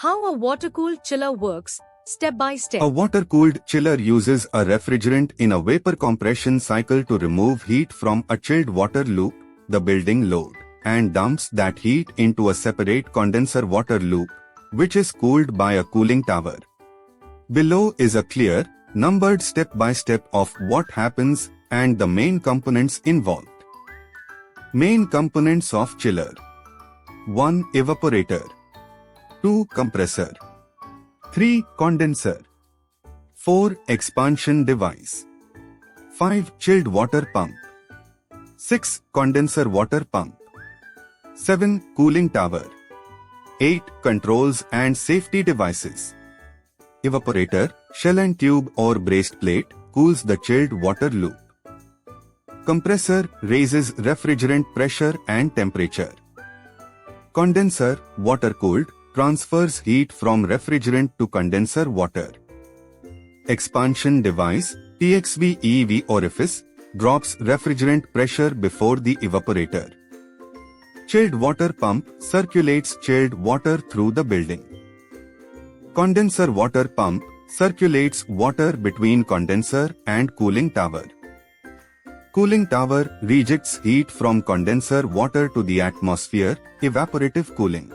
How a water-cooled chiller works, step by step. A water-cooled chiller uses a refrigerant in a vapor compression cycle to remove heat from a chilled water loop, the building load, and dumps that heat into a separate condenser water loop, which is cooled by a cooling tower. Below is a clear, numbered step-by-step of what happens and the main components involved. Main components of chiller: 1. Evaporator, 2. Compressor, 3. Condenser, 4. Expansion device, 5. Chilled water pump, 6. Condenser water pump, 7. Cooling tower, 8. Controls and safety devices. Evaporator, shell and tube or braced plate, cools the chilled water loop. Compressor raises refrigerant pressure and temperature. Condenser, water-cooled, transfers heat from refrigerant to condenser water. Expansion device, TXV orifice, drops refrigerant pressure before the evaporator. Chilled water pump circulates chilled water through the building. Condenser water pump circulates water between condenser and cooling tower. Cooling tower rejects heat from condenser water to the atmosphere, evaporative cooling.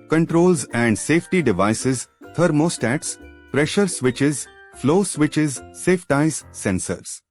Controls and safety devices, thermostats, pressure switches, flow switches, safeties, sensors.